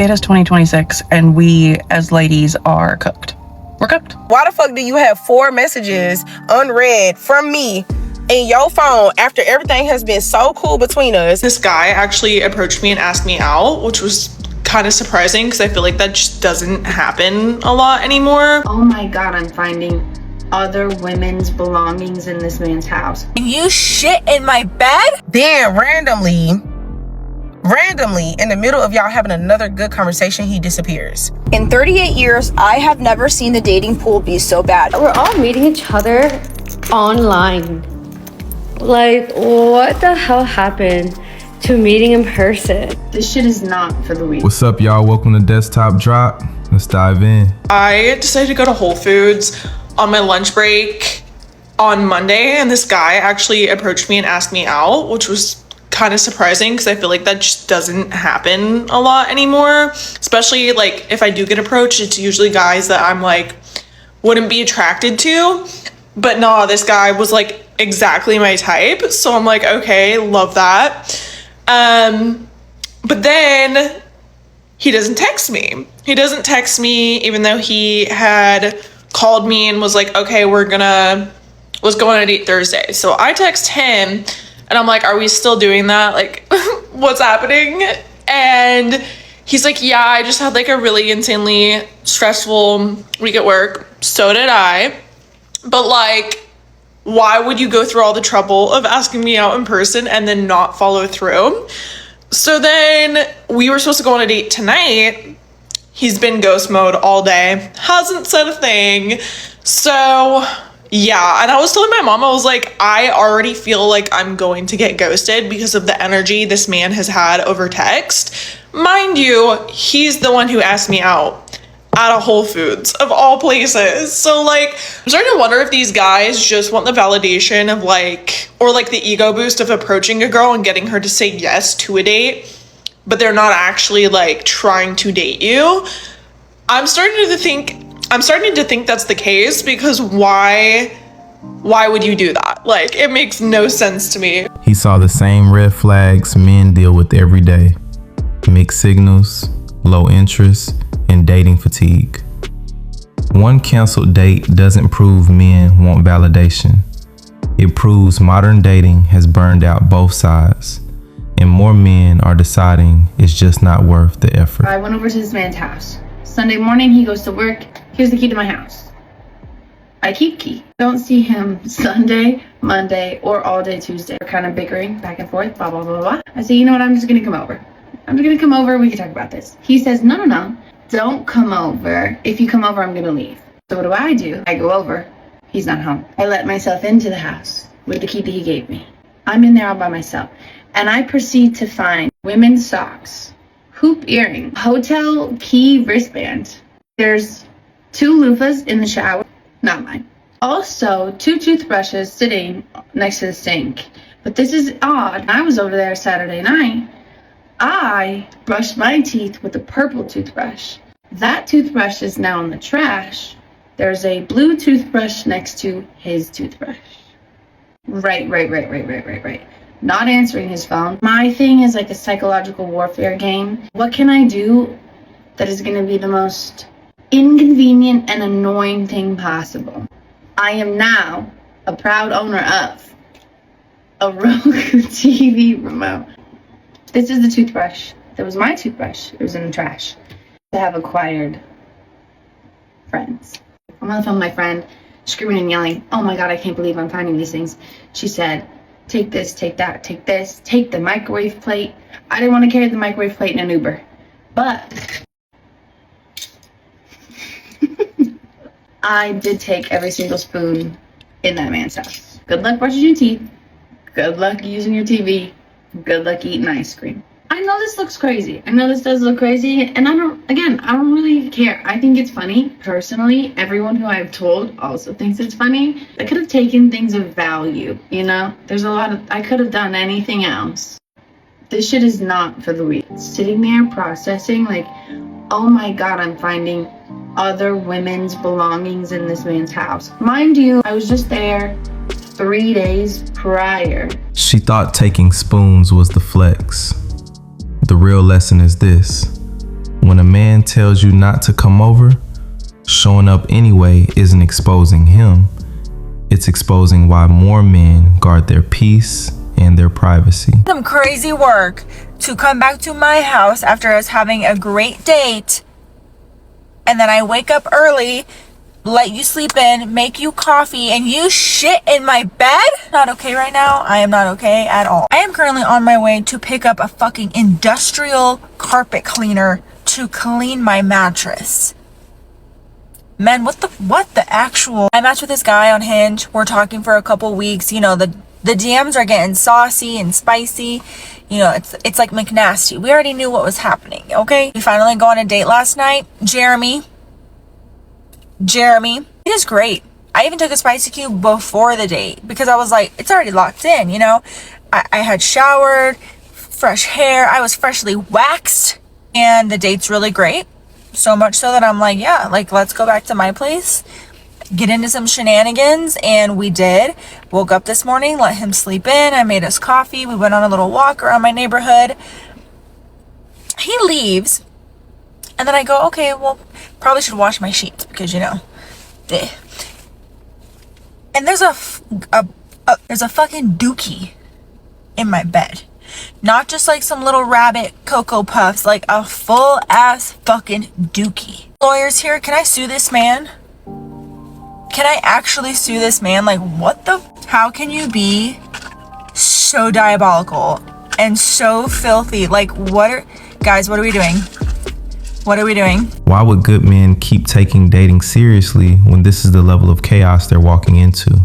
It is 2026 and we as ladies are cooked. We're cooked. Why the fuck do you have 4 messages unread from me in your phone after everything has been so cool between us? This guy actually approached me and asked me out, which was kind of surprising because I feel like that just doesn't happen a lot anymore. Oh my God, I'm finding other women's belongings in this man's house. You shit in my bed? Then randomly, in the middle of y'all having another good conversation, he disappears. In 38 years, I have never seen the dating pool be so bad. We're all meeting each other online. Like, what the hell happened to meeting in person? This shit is not for the weak. What's up, y'all? Welcome to Desktop Drop. Let's dive in. I decided to go to Whole Foods on my lunch break on Monday, and this guy actually approached me and asked me out, which was kind of surprising because I feel like that just doesn't happen a lot anymore. Especially like if I do get approached, it's usually guys that I'm like wouldn't be attracted to. But no, this guy was like exactly my type. So I'm like, okay, love that. But then he doesn't text me. He doesn't text me even though he had called me and was like, okay, let's go on a date Thursday. So I text him and I'm like, are we still doing that? Like, what's happening? And he's like, yeah, I just had like a really insanely stressful week at work. So did I. But like, why would you go through all the trouble of asking me out in person and then not follow through? So then we were supposed to go on a date tonight. He's been ghost mode all day, hasn't said a thing. So yeah, and I was telling my mom, I was like, I already feel like I'm going to get ghosted because of the energy this man has had over text. Mind you, he's the one who asked me out at a Whole Foods of all places. So like, I'm starting to wonder if these guys just want the validation of like, or like the ego boost of approaching a girl and getting her to say yes to a date, but they're not actually like trying to date you. I'm starting to think that's the case because why would you do that? Like, it makes no sense to me. He saw the same red flags men deal with every day. Mixed signals, low interest, and dating fatigue. One canceled date doesn't prove men want validation. It proves modern dating has burned out both sides, and more men are deciding it's just not worth the effort. I went over to this man's house. Sunday morning, he goes to work. Here's the key to my house. I keep key. Don't see him Sunday, Monday, or all day Tuesday. We're kind of bickering back and forth, blah, blah, blah, blah. I say, you know what, I'm just going to come over. We can talk about this. He says, no, don't come over. If you come over, I'm going to leave. So what do? I go over. He's not home. I let myself into the house with the key that he gave me. I'm in there all by myself. And I proceed to find women's socks, hoop earring, hotel key wristband. There's 2 loofahs in the shower, not mine. Also, 2 toothbrushes sitting next to the sink. But this is odd. I was over there Saturday night. I brushed my teeth with a purple toothbrush. That toothbrush is now in the trash. There's a blue toothbrush next to his toothbrush. Right. Not answering his phone. My thing is like a psychological warfare game. What can I do that is going to be the most inconvenient and annoying thing possible? I am now a proud owner of a Roku TV remote. This is the toothbrush. That was my toothbrush. It was in the trash. I have acquired friends. I'm on the phone with my friend, screaming and yelling, oh my God, I can't believe I'm finding these things. She said, take this, take that, take this, take the microwave plate. I didn't want to carry the microwave plate in an Uber, but I did take every single spoon in that man's house. Good luck brushing your teeth. Good luck using your TV. Good luck eating ice cream. I know this looks crazy. I know this does look crazy. And I don't really care. I think it's funny. Personally, everyone who I've told also thinks it's funny. I could have taken things of value, you know? There's a lot of, I could have done anything else. This shit is not for the weak. Sitting there processing like, oh my God, I'm finding other women's belongings in this man's house. Mind you, I was just there 3 days prior. She thought taking spoons was the flex. The real lesson is this: When a man tells you not to come over, showing up anyway isn't exposing him. It's exposing why more men guard their peace and their privacy. Some crazy work to come back to my house after us having a great date, and then I wake up early, let you sleep in, make you coffee, and you shit in my bed? Not okay right now. I am not okay at all. I am currently on my way to pick up a fucking industrial carpet cleaner to clean my mattress. Man, what the actual... I matched with this guy on Hinge. We're talking for a couple weeks. You know, the DMs are getting saucy and spicy. You know, it's like McNasty. We already knew what was happening, okay? We finally go on a date last night. Jeremy, he is great. I even took a spicy cube before the date because I was like, it's already locked in, you know? I had showered, fresh hair. I was freshly waxed, and the date's really great. So much so that I'm like, yeah, like, let's go back to my place, get into some shenanigans. And we did. Woke up this morning, let him sleep in. I made us coffee. We went on a little walk around my neighborhood. He leaves. And then I go, okay, well, probably should wash my sheets because, you know, and there's a fucking dookie in my bed. Not just like some little rabbit Cocoa Puffs, like a full ass fucking dookie. Lawyers here, can I sue this man? Can I actually sue this man? Like, what the? How can you be so diabolical and so filthy? Like, guys, what are we doing? What are we doing? Why would good men keep taking dating seriously when this is the level of chaos they're walking into?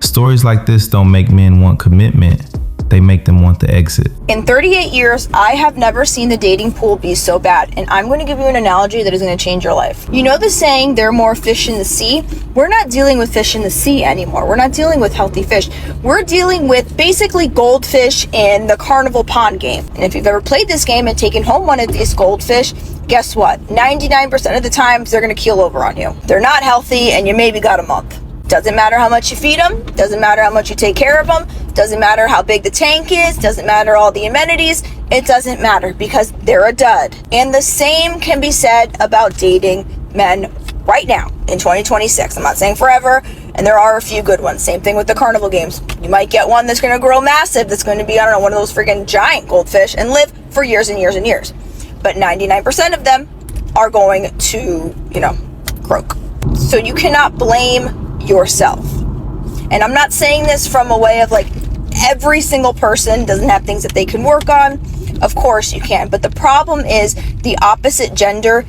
Stories like this don't make men want commitment. They make them want the exit. In 38 years, I have never seen the dating pool be so bad. And I'm going to give you an analogy that is going to change your life. You know the saying, there are more fish in the sea? We're not dealing with fish in the sea anymore. We're not dealing with healthy fish. We're dealing with basically goldfish in the carnival pond game. And if you've ever played this game and taken home one of these goldfish, guess what? 99% of the times, they're going to keel over on you. They're not healthy, and you maybe got a month. Doesn't matter how much you feed them, doesn't matter how much you take care of them, doesn't matter how big the tank is, doesn't matter all the amenities, it doesn't matter because they're a dud. And the same can be said about dating men right now in 2026. I'm not saying forever, and there are a few good ones. Same thing with the carnival games. You might get one that's going to grow massive, that's going to be, I don't know, one of those freaking giant goldfish and live for years and years and years. But 99% of them are going to, you know, croak. So you cannot blame yourself. And I'm not saying this from a way of like every single person doesn't have things that they can work on. Of course you can. But the problem is the opposite gender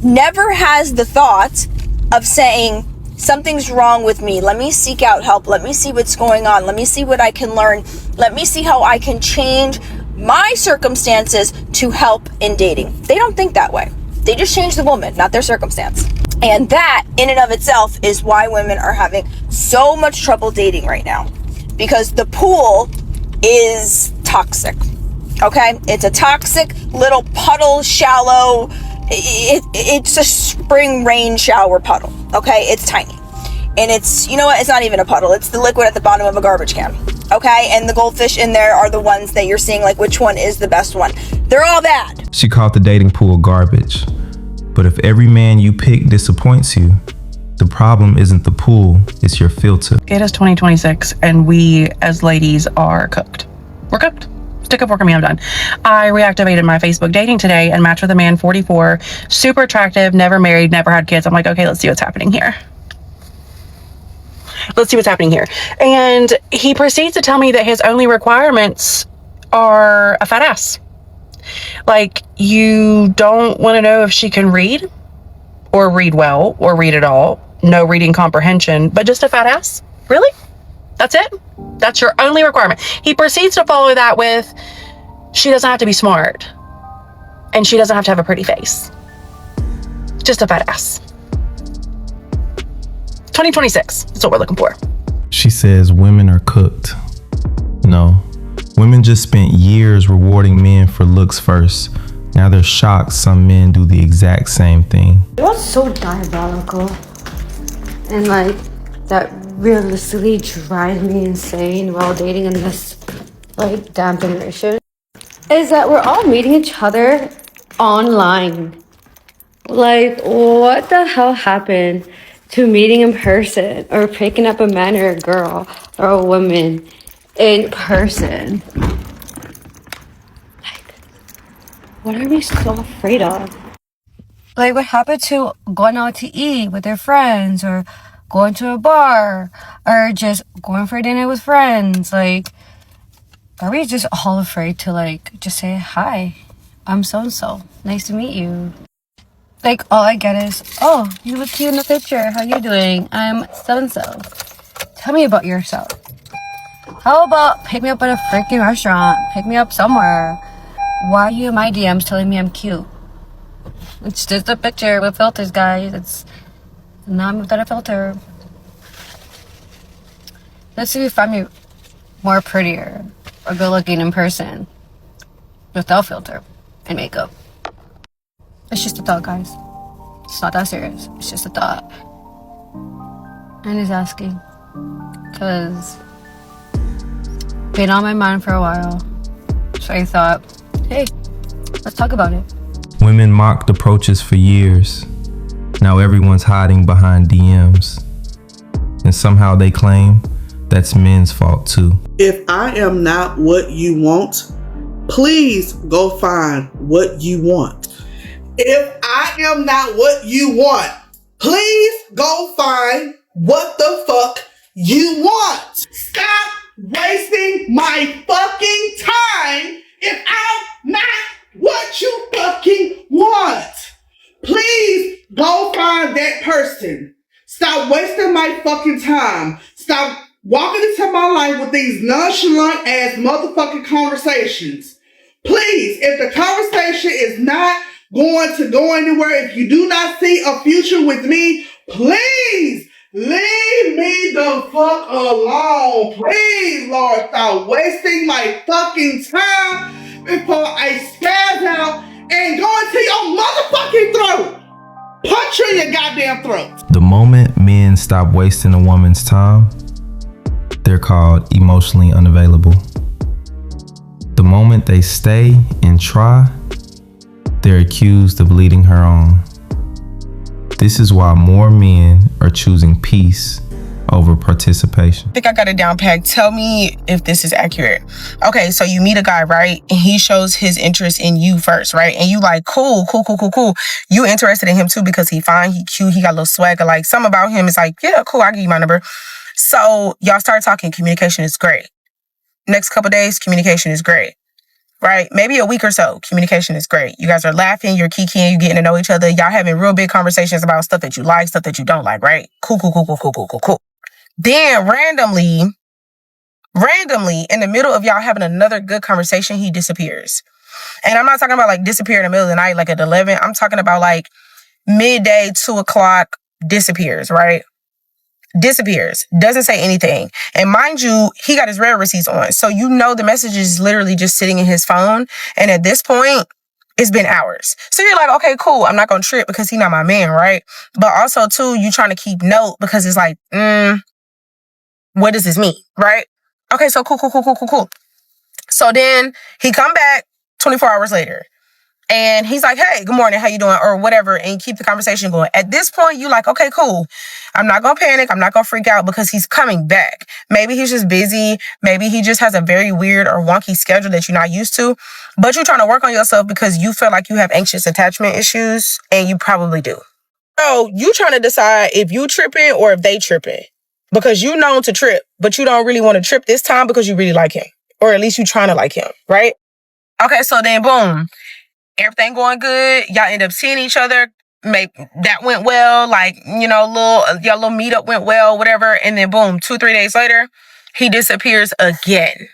never has the thought of saying something's wrong with me. Let me seek out help. Let me see what's going on. Let me see what I can learn. Let me see how I can change my circumstances to help in dating. They don't think that way. They just change the woman, not their circumstance. And that, in and of itself, is why women are having so much trouble dating right now. Because the pool is toxic, okay? It's a toxic little puddle, shallow, it's a spring rain shower puddle, okay? It's tiny. And it's, you know what? It's not even a puddle. It's the liquid at the bottom of a garbage can, okay? And the goldfish in there are the ones that you're seeing, like, which one is the best one? They're all bad. She called the dating pool garbage. But if every man you pick disappoints you, the problem isn't the pool, it's your filter. It is 2026, and we as ladies are cooked. We're cooked. Stick up for me, I'm done. I reactivated my Facebook dating today and matched with a man, 44, super attractive, never married, never had kids. I'm like, okay, let's see what's happening here. Let's see what's happening here. And he proceeds to tell me that his only requirements are a fat ass. Like, you don't want to know if she can read or read well or read at all. No reading comprehension, but just a fat ass? Really? That's it? That's your only requirement. He proceeds to follow that with, she doesn't have to be smart and she doesn't have to have a pretty face. Just a fat ass. 2026. That's what we're looking for. She says women are cooked. No. Women just spent years rewarding men for looks first. Now they're shocked some men do the exact same thing. It was so diabolical. And like, that realistically drives me insane while dating in this like damn generation. Is that we're all meeting each other online. Like, what the hell happened to meeting in person or picking up a man or a girl or a woman in person? Like, what are we so afraid of? Like, what happened to going out to eat with their friends or going to a bar or just going for dinner with friends? Like, are we just all afraid to, like, just say, hi, I'm so-and-so. Nice to meet you. Like, all I get is, oh, you look cute in the picture. How you doing? I'm so-and-so. Tell me about yourself. How about pick me up at a freaking restaurant? Pick me up somewhere. Why are you in my DMs telling me I'm cute? It's just a picture with filters, guys. It's not without a filter. Let's see if you find me more prettier or good looking in person without filter and makeup. It's just a thought, guys. It's not that serious. It's just a thought. I'm just asking. Because been on my mind for a while. So I thought, hey, let's talk about it. Women mocked approaches for years. Now everyone's hiding behind DMs. And somehow they claim that's men's fault too. If I am not what you want, please go find what you want. If I am not what you want, please go find what the fuck you want. Stop wasting my fucking time if I'm not what you fucking want. Please go find that person. Stop wasting my fucking time. Stop walking into my life with these nonchalant ass motherfucking conversations. Please, if the conversation is not going to go anywhere, if you do not see a future with me, please leave me the fuck alone. Please, Lord, stop wasting my fucking time before I spaz out and go into your motherfucking throat. Punch you in your goddamn throat. The moment men stop wasting a woman's time, they're called emotionally unavailable. The moment they stay and try, they're accused of leading her on. This is why more men are choosing peace over participation. I think I got it down packed. Tell me if this is accurate. Okay, so you meet a guy, right? And he shows his interest in you first, right? And you like, cool. You interested in him too because he fine, he cute, he got a little swagger. Like, something about him is like, yeah, cool, I'll give you my number. So y'all start talking, communication is great. Next couple days, communication is great. Right? Maybe a week or so, communication is great. You guys are laughing, you're kikiing, you're getting to know each other. Y'all having real big conversations about stuff that you like, stuff that you don't like, right? Cool. Then randomly, in the middle of y'all having another good conversation, he disappears. And I'm not talking about like disappear in the middle of the night, like at 11. I'm talking about like midday, 2 o'clock, disappears, right? Disappears. Doesn't say anything. And mind you, he got his rare receipts on. So you know the message is literally just sitting in his phone. And at this point, it's been hours. So you're like, okay, cool. I'm not going to trip because he's not my man, right? But also, too, you trying to keep note because it's like, what does this mean, right? Okay, so cool. So then he come back 24 hours later. And he's like, hey, good morning, how you doing? Or whatever, and keep the conversation going. At this point, you like, okay, cool. I'm not going to panic. I'm not going to freak out because he's coming back. Maybe he's just busy. Maybe he just has a very weird or wonky schedule that you're not used to. But you're trying to work on yourself because you feel like you have anxious attachment issues, and you probably do. So you trying to decide if you tripping or if they tripping. Because you known to trip, but you don't really want to trip this time because you really like him. Or at least you trying to like him, right? Okay, so then boom. Everything going good. Y'all end up seeing each other. Maybe that went well. Like, you know, y'all little meetup went well, whatever. And then boom, 2-3 days later, he disappears again.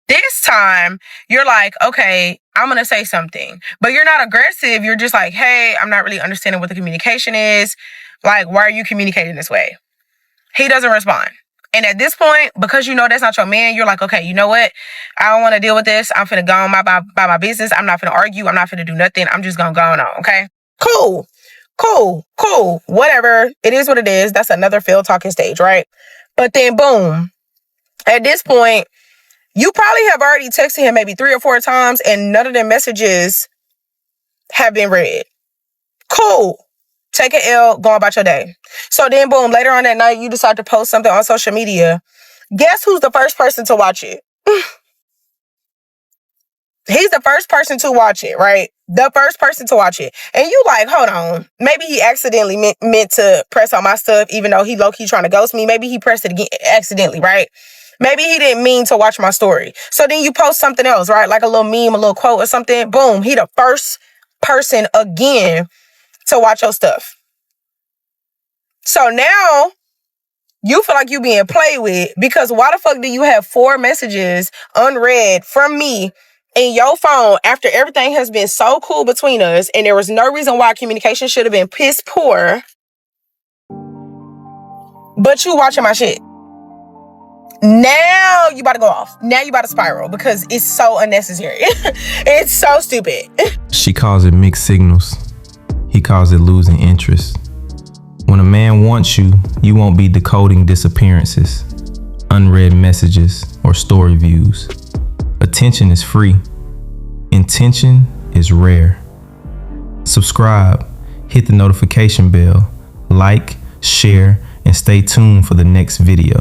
This time, you're like, okay, I'm going to say something. But you're not aggressive. You're just like, hey, I'm not really understanding what the communication is. Like, why are you communicating this way? He doesn't respond. And at this point, because you know that's not your man, you're like, okay, you know what? I don't want to deal with this. I'm finna go on by my business. I'm not finna argue. I'm not finna do nothing. I'm just gonna go on, okay? Cool. Whatever. It is what it is. That's another failed talking stage, right? But then boom. At this point, you probably have already texted him maybe 3 or 4 times and none of the messages have been read. Cool. Take an L, go about your day. So then boom, later on that night, you decide to post something on social media. Guess who's the first person to watch it? He's the first person to watch it, right? The first person to watch it. And you like, hold on. Maybe he accidentally meant to press on my stuff, even though he low-key trying to ghost me. Maybe he pressed it again accidentally, right? Maybe he didn't mean to watch my story. So then you post something else, right? Like a little meme, a little quote or something. Boom, he the first person again to watch your stuff. So now you feel like you being played with, because why the fuck do you have 4 messages unread from me in your phone after everything has been so cool between us and there was no reason why communication should have been piss poor, but you watching my shit? Now you about to go off. Now you about to spiral because it's so unnecessary. It's so stupid. She calls it mixed signals. He calls it losing interest. When a man wants you, you won't be decoding disappearances, unread messages, or story views. Attention is free. Intention is rare. Subscribe, hit the notification bell, like, share, and stay tuned for the next video.